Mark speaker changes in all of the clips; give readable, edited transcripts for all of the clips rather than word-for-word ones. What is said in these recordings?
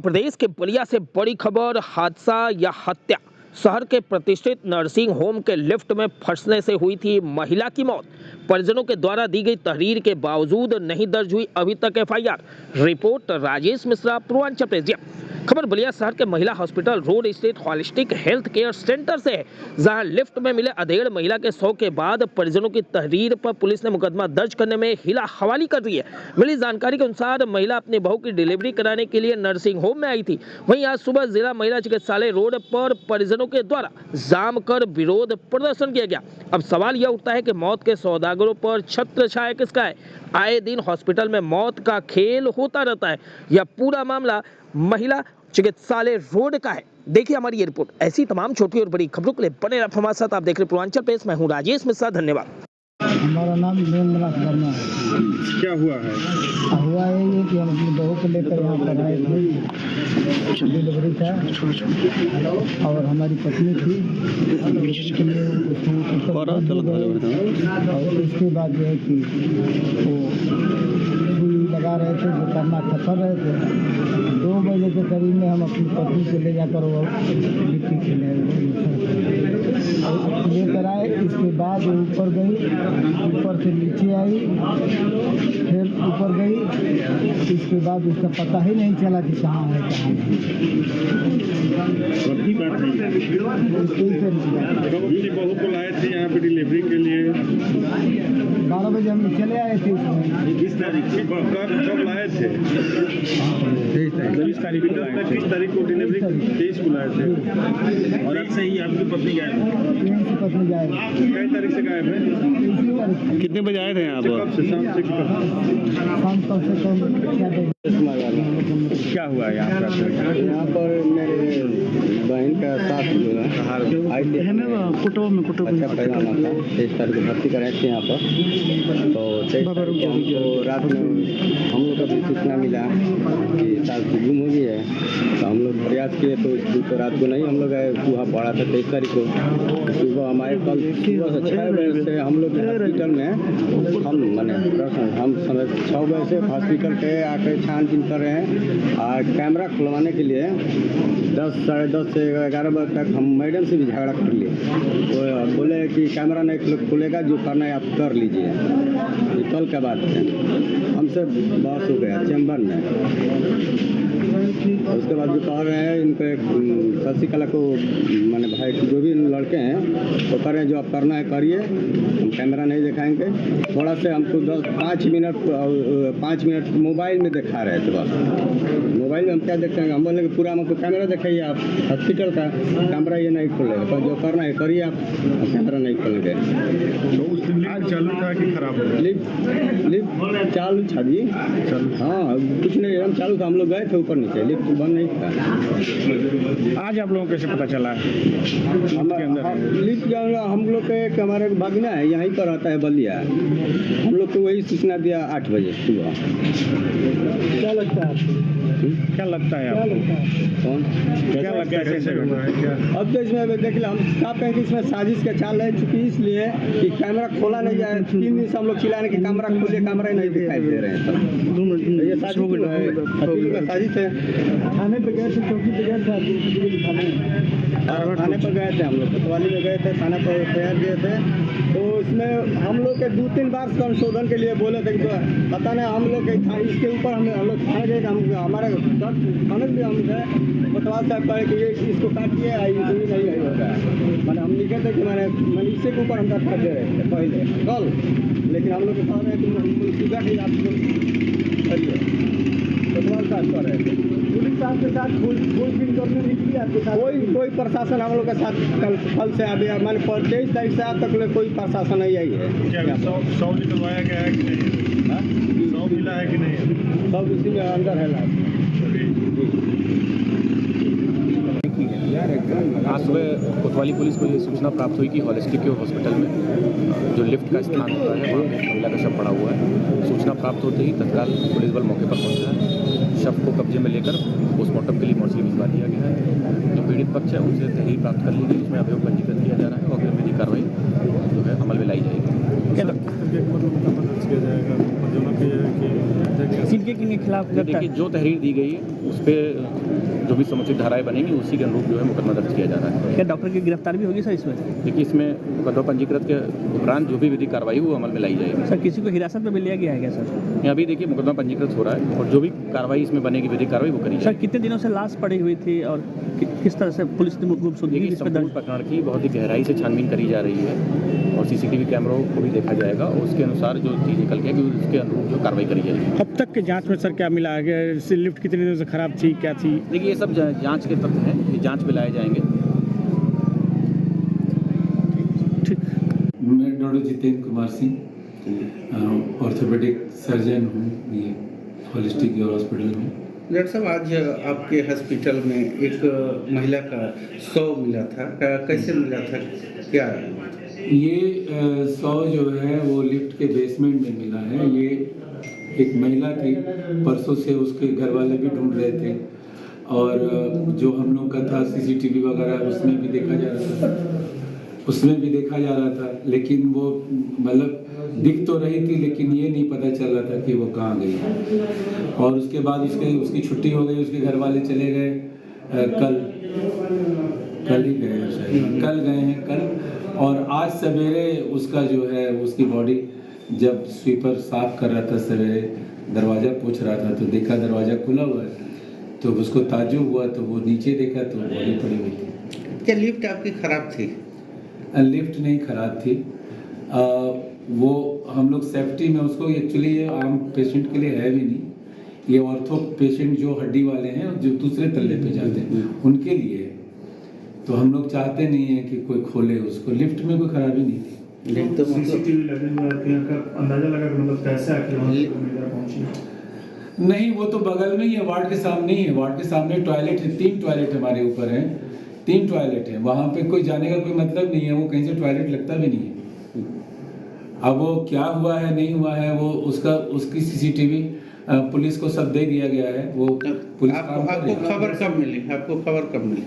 Speaker 1: प्रदेश के बलिया से बड़ी खबर, हादसा या हत्या। शहर के प्रतिष्ठित नर्सिंग होम के लिफ्ट में फंसने से हुई थी महिला की मौत। परिजनों के द्वारा दी गई तहरीर के बावजूद नहीं दर्ज हुई अभी तक FIR. Report Rajesh Mishra, Purvanchal press. खबर बलिया शहर के महिला hospital road state holistic health care centre से है, जहां लिफ्ट में मिले अधेड़ महिला के शव के बाद परिजनों की तहरीर पर पुलिस ने मुकदमा दर्ज करने में हिला हवाली कर दी है। मिली जानकारी के अनुसार महिला अपनी बहू की डिलीवरी कराने के लिए नर्सिंग होम में आई थी। वहीं आज सुबह जिला महिला चिकित्सालय रोड पर परिजनों के द्वारा जाम कर विरोध प्रदर्शन किया गया। अब सवाल यह उठता है कि मौत के सौदागरों पर छत्र छाया किसका है? आए दिन हॉस्पिटल में मौत का खेल होता रहता है। यह पूरा मामला महिला चिकित्सालय रोड का है। देखिए हमारी ये रिपोर्ट। ऐसी तमाम छोटी और बड़ी खबरों के लिए बने रहिए हमारे साथ। आप देख रहे हैं पूर्वांचल प्रेस। मैं हूं राजेश मिश्रा। धन्यवाद।
Speaker 2: हमारा नाम देवेंद्रनाथ वर्मा है।
Speaker 3: क्या हुआ है?
Speaker 2: हुआ ये कि हम अपनी बहू को लेकर यहाँ पर आए थे, डिलीवरी था और हमारी पत्नी थी, उसके लिए और इसके बाद जो है कि वो सुई लगा रहे थे, जो करना था कर रहे थे। 2 बजे के करीब में हम अपनी पत्नी को ले जाकर वो लिट्टी लेकर आए। इसके बाद वो ऊपर गई, ऊपर से नीचे आई, फिर ऊपर गई। इसके बाद उसका पता ही नहीं चला कि कहाँ है कहाँ नहीं।
Speaker 3: कब अपनी बहू को लाए थे यहाँ पे डिलीवरी के लिए?
Speaker 2: 12 बजे हम चले आए थे इसमें।
Speaker 3: किस तारीख कब लाए थे? 23 तारीख को लाए थे। किस तारीख को डिलीवरी? 23 को लाए थे। और अब से ही आपकी पत्नी गायब है?
Speaker 2: पत्नी गायब।
Speaker 3: कई तारीख से गायब है? कितने बजे आए थे यहाँ पर? कब से? शाम से
Speaker 2: शाम कम से कम
Speaker 3: क्या हुआ यहाँ पर?
Speaker 4: यहाँ पर मेरे बहन का साथ जो है
Speaker 2: कुटुंब में
Speaker 4: अच्छा पैदाना था। 23 तारीख को भर्ती कराए थे यहाँ पर। तो 23 तारीख को हमको रात में हम लोग को भी सूचना मिला कि साथ गुम हो गई है। तो हम लोग प्रयास किए तो रात को नहीं, हम लोग सुबह पड़ा था 23 तारीख को। सुबह हमारे कल सुबह से 6 बजे से हम लोग हॉस्पिटल में हम समय 6 बजे से हॉस्पिटल के आकर छानबीन कर रहे हैं। और कैमरा खुलवाने के लिए 10 साढ़े 10 से 11 बजे तक हम मैडम से भी झगड़ा कर लिए। वो बोले कि कैमरा नहीं खुलेगा, जो करना है आप कर लीजिए। ये कल के बाद हमसे बहस हो गया चैम्बर में। उसके बाद जो कह रहे हैं इनके शशिकला को मैंने भाई जो भी लड़के हैं वो कह रहे हैं जो आप करना है करिए, हम कैमरा नहीं दिखाएंगे। थोड़ा से हमको 5 मिनट मोबाइल में दिखा रहे थे। बस मोबाइल में हम क्या देखेंगे? हम बोले कि पूरा हमको कैमरा दिखाइए, आप हॉस्पिटल का कैमरा ये नहीं खोलेगा, पर जो करना है करिए, आप कैमरा नहीं खोलेंगे।
Speaker 3: तो उस दिन लिफ्ट चालू था कि खराब हो गया?
Speaker 4: लिफ्ट चालू था जी। हाँ, कुछ नहीं, हम चालू था। हम लोग गए थे ऊपर नीचे, लिफ्ट बंद नहीं था।
Speaker 3: आज आप लोगों को कैसे पता चला?
Speaker 4: लिफ्ट जो हम लोग के हमारे भागना है यहीं पर रहता है बलिया। हम लोग को वही सूचना दिया 8 बजे सुबह।
Speaker 2: क्या लगता है आपको?
Speaker 3: क्या लगता है आपको?
Speaker 4: कौन
Speaker 3: क्या लगता है कैसे हुआ है? क्या
Speaker 4: अब तो इसमें देख लिया, हम साफ हैं कि इसमें साजिश का चाल है, चूँकि इसलिए कि कैमरा खोला नहीं जाए। 3 दिन से हम लोग चिल्लाने कि कैमरा खोलिए, कैमरा नहीं दिखाई दे रहे हैं। ये साजिश है।
Speaker 2: थाने पे गए थे, चौकी पे गए थे,
Speaker 4: थाने पर गए थे, हम लोग कोतवाली में गए थे, थाने पर तैयार किए थे। तो इसमें हम लोग के 2-3 बार संशोधन के लिए बोले थे कि पता नहीं हम लोग इसके ऊपर हम लोग थाने गए, हमारे थाने भी हम गए। कोतवाल साहब कहे कि ये इसको काटिए, नहीं होगा। मैंने हम लिखे थे कि मैंने इससे के ऊपर हम दरख्वास्त दे रहे थे पहले कल, लेकिन हम लोग के कह रहे हैं कि सीधा ही आप लोग करिए। कोतवाल साहब कह रहे थे
Speaker 2: पुलिस साहब के साथ खोजबीन करने निकली आपके साथ?
Speaker 4: कोई प्रशासन हम लोग के साथ कल से अभी मैंने 23 तारीख से आज तक कोई प्रशासन नहीं आई है।
Speaker 3: क्या 100 निकलवाया गया है कि नहीं? 100 मिला है कि नहीं?
Speaker 4: सब उसी में अंदर है लाभ।
Speaker 5: आज सुबह कोतवाली पुलिस को ये सूचना प्राप्त हुई कि होलिस्टिक हॉस्पिटल में जो लिफ्ट का स्थान होता है वहाँ पे महिला का शव पड़ा हुआ है। सूचना प्राप्त होते ही तत्काल पुलिस बल मौके पर पहुंचा है। शव को कब्जे में लेकर पोस्टमार्टम के लिए मोर्चरी भिजवा दिया गया है। जो पीड़ित पक्ष है उनसे तहरीर प्राप्त कर ली गई, उसमें अभियोग पंजीकृत किया जा रहा है और अग्रिम विधि कार्रवाई जो है अमल में लाई जाएगी।
Speaker 3: किया जाएगा? दोनों के
Speaker 6: किनके खिलाफ
Speaker 5: देखिए जो तहरीर दी गई है उस पर जो भी समुचित धाराएं बनेंगी उसी के अनुरूप जो है मुकदमा दर्ज किया जा रहा है।
Speaker 6: क्या डॉक्टर की गिरफ्तारी भी होगी सर इसमें?
Speaker 5: देखिए इसमें मुकदमा पंजीकृत के उपरांत जो भी विधिक कार्रवाई वो अमल में लाई जाएगी।
Speaker 6: सर किसी को हिरासत में भी लिया गया है क्या सर?
Speaker 5: अभी देखिए मुकदमा पंजीकृत हो रहा है और जो भी कार्रवाई इसमें बनेगी विधिक कार्रवाई वो करी
Speaker 6: सर
Speaker 5: जाएगी।
Speaker 6: कितने दिनों से लाश पड़ी हुई थी और किस तरह से पुलिस ने गुमशुदगी
Speaker 5: देखिए
Speaker 6: इस पर
Speaker 5: संपूर्ण
Speaker 6: दर्ज?
Speaker 5: प्रकरण की बहुत ही गहराई से छानबीन करी जा रही है और सीसीटीवी कैमरों को भी देखा जाएगा और उसके अनुसार जो चीज़ निकल के आएगी उसके अनुरूप जो कार्रवाई करी जाएगी।
Speaker 3: अब तक के जांच में सर क्या मिला है? लिफ्ट कितने दिनों से खराब थी, क्या थी?
Speaker 5: देखिए ये सब जांच के तथ्य हैं, ये जांच में लाए जाएंगे।
Speaker 7: मैं doctor Jitendra Kumar Singh orthopaedic surgeon हूँ ये होलिस्टिक हॉस्पिटल में।
Speaker 8: डॉक्टर साहब आज आपके हॉस्पिटल में एक महिला का शव मिला था, कैसे मिला था, क्या?
Speaker 7: ये शव जो है वो लिफ्ट के बेसमेंट में मिला है। ये एक महिला थी, परसों से उसके घर वाले भी ढूंढ रहे थे और जो हम लोग का था सीसीटीवी वगैरह उसमें भी देखा जा रहा था लेकिन वो मतलब दिख तो रही थी लेकिन ये नहीं पता चल रहा था कि वो कहाँ गई। और उसके बाद उसकी छुट्टी हो गई, उसके घर वाले चले गए कल ही गए शायद, कल गए हैं कल। और आज सवेरे उसका जो है उसकी बॉडी जब स्वीपर साफ कर रहा था सवेरे दरवाज़ा पोंछ रहा था तो देखा दरवाज़ा खुला हुआ है तो उसको ताज्जुब हुआ तो वो नीचे देखा तो बॉडी पड़ी हुई थी।
Speaker 8: क्या लिफ्ट आपकी खराब थी?
Speaker 7: लिफ्ट नहीं खराब थी, वो हम लोग सेफ्टी में उसको एक्चुअली ये आम पेशेंट के लिए है भी नहीं, ये ऑर्थो पेशेंट जो हड्डी वाले हैं जो दूसरे तल्ले पे जाते हैं उनके लिए है। तो हम लोग चाहते नहीं है कि कोई खोले उसको। लिफ्ट में कोई खराबी नहीं थी।
Speaker 8: लिफ्ट तो मतलब
Speaker 3: सीसीटीवी लगे हुए हैं, अंदाजा लगा कि मतलब कैसे आखिर महिला पहुंची?
Speaker 7: नहीं, वो तो बगल में ही है, वार्ड के सामने ही है। वार्ड के सामने टॉयलेट है, 3 टॉयलेट हमारे ऊपर हैं, 3 टॉयलेट है। वहाँ पे कोई जाने का कोई मतलब नहीं है, वो कहीं से टॉयलेट लगता भी नहीं है। अब वो क्या हुआ है नहीं हुआ है वो उसकी सीसीटीवी पुलिस को सब दे दिया गया है। वो पुलिस
Speaker 8: आपको खबर कब मिली?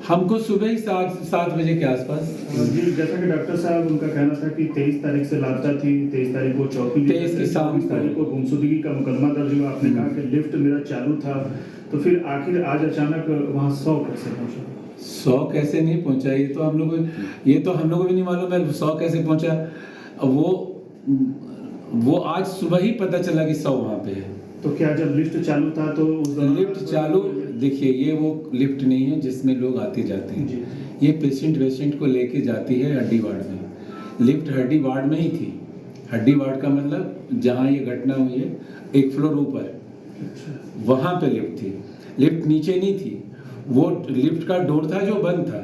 Speaker 7: हमको सुबह ही 7 बजे के आसपास।
Speaker 3: जी, जैसा कि डॉक्टर साहब उनका कहना था कि 23 तारीख से लापता थी, 23 तारीख को चौकी,
Speaker 7: 23 की शाम
Speaker 3: 24 तारीख को गुमशुदगी का मुकदमा दर्ज हुआ। आपने कहा कि लिफ्ट मेरा चालू था, तो फिर आखिर आज अचानक वहाँ 100 कैसे पहुँचा?
Speaker 7: 100 कैसे नहीं पहुँचा ये तो हम लोग को भी नहीं मालूम है 100 कैसे पहुँचा। वो आज सुबह ही पता चला कि 100 वहाँ पे है।
Speaker 3: तो क्या जब लिफ्ट चालू था तो
Speaker 7: लिफ्ट चालू, देखिए ये वो लिफ्ट नहीं है जिसमें लोग आते जाते हैं। ये पेशेंट को लेके जाती है हड्डी वार्ड में। लिफ्ट हड्डी वार्ड में ही थी। हड्डी वार्ड का मतलब जहाँ ये घटना हुई है 1 फ्लोर ऊपर, वहाँ पे लिफ्ट थी। लिफ्ट नीचे नहीं थी, वो लिफ्ट का डोर था जो बंद था।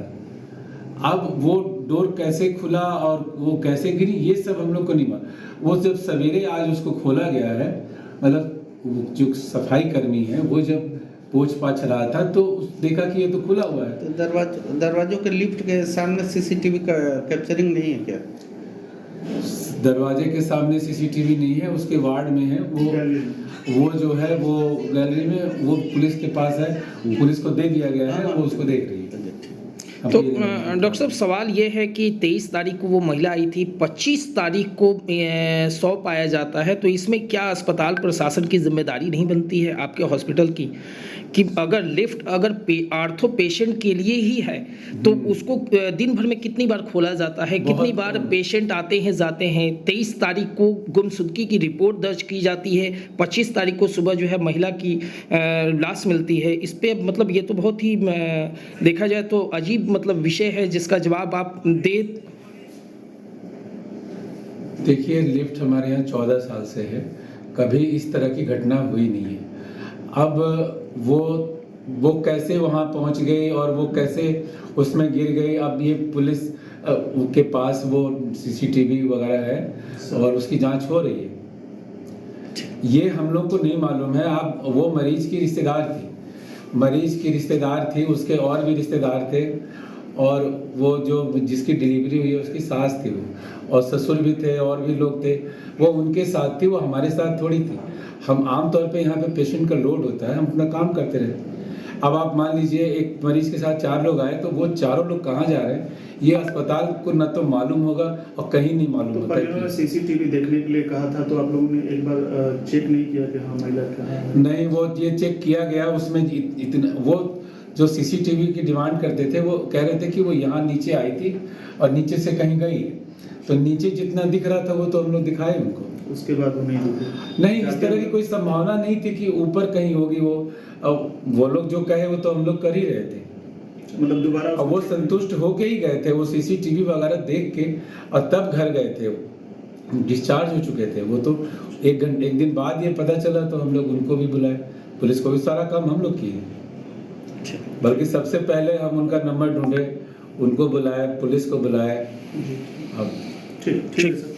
Speaker 7: अब वो डोर कैसे खुला और वो कैसे गिरी ये सब हम लोग को नहीं मालूम। वो जब सवेरे आज उसको खोला गया है, मतलब जो सफाई कर्मी है वो जब पोंछ पाछ रहा था तो देखा कि ये तो खुला हुआ है।
Speaker 8: तो दरवाजों के लिफ्ट के सामने सीसीटीवी का कैप्चरिंग नहीं है क्या?
Speaker 7: दरवाजे के सामने सीसीटीवी नहीं है, उसके वार्ड में है। वो जो है वो गैलरी में वो पुलिस के पास है, पुलिस को दे दिया गया है, वो उसको देख रही है।
Speaker 1: तो डॉक्टर साहब सवाल ये है कि 23 तारीख को वो महिला आई थी, 25 तारीख को 100 पाया जाता है, तो इसमें क्या अस्पताल प्रशासन की जिम्मेदारी नहीं बनती है आपके हॉस्पिटल की कि अगर लिफ्ट आर्थो पेशेंट के लिए ही है तो उसको दिन भर में कितनी बार खोला जाता है, कितनी बार पेशेंट आते हैं जाते हैं। 23 तारीख को गुमशुदगी की रिपोर्ट दर्ज की जाती है, 25 तारीख को सुबह जो है महिला की लाश मिलती है। इस पे मतलब ये तो बहुत ही देखा जाए तो अजीब मतलब विषय है जिसका जवाब आप दे।
Speaker 7: देखिए लिफ्ट हमारे यहाँ 14 साल से है, कभी इस तरह की घटना हुई नहीं है। अब वो कैसे वहाँ पहुँच गई और वो कैसे उसमें गिर गई, अब ये पुलिस के पास वो सीसीटीवी वगैरह है और उसकी जांच हो रही है। ये हम लोग को नहीं मालूम है। अब वो मरीज की रिश्तेदार थी, उसके और भी रिश्तेदार थे और वो जो जिसकी डिलीवरी हुई है उसकी सास थी वो, और ससुर भी थे और भी लोग थे, वो उनके साथ थी, वो हमारे साथ थोड़ी थी। हम आम तौर पे यहाँ पे पेशेंट का लोड होता है, हम अपना काम करते रहते। अब आप मान लीजिए एक मरीज के साथ 4 लोग आए, तो वो चारों लोग कहाँ जा रहे हैं ये अस्पताल को न तो मालूम होगा और कहीं नहीं मालूम
Speaker 3: तो
Speaker 7: होता
Speaker 3: परिजनों ने
Speaker 7: कि
Speaker 3: सीसीटीवी देखने के लिए कहा था, तो आप लोगों ने एक बार चेक नहीं किया कि हाँ महिला कहाँ है?
Speaker 7: नहीं, वो ये चेक किया गया, उसमें इतना वो जो सीसीटीवी की डिमांड करते थे वो कह रहे थे कि वो यहाँ नीचे आई थी और नीचे से कहीं गई, तो नीचे जितना दिख रहा था वो तो हम लोग दिखाए उनको,
Speaker 3: उसके बाद वो नहीं दिखे।
Speaker 7: नहीं इस तरह की कोई संभावना नहीं थी कि ऊपर कहीं होगी वो। अब वो लोग जो कहे वो तो हम लोग कर ही रहे थे,
Speaker 3: मतलब दोबारा
Speaker 7: और वो संतुष्ट होके ही गए थे, वो सीसीटीवी वगैरह देख के और तब घर गए थे, डिस्चार्ज हो चुके थे वो। तो एक दिन बाद ये पता चला तो हम लोग उनको भी बुलाए, पुलिस को भी सारा काम हम लोग किए, बल्कि सबसे पहले हम उनका नंबर ढूंढे, उनको बुलाए, पुलिस को बुलाए। अब
Speaker 3: ठीक है सर।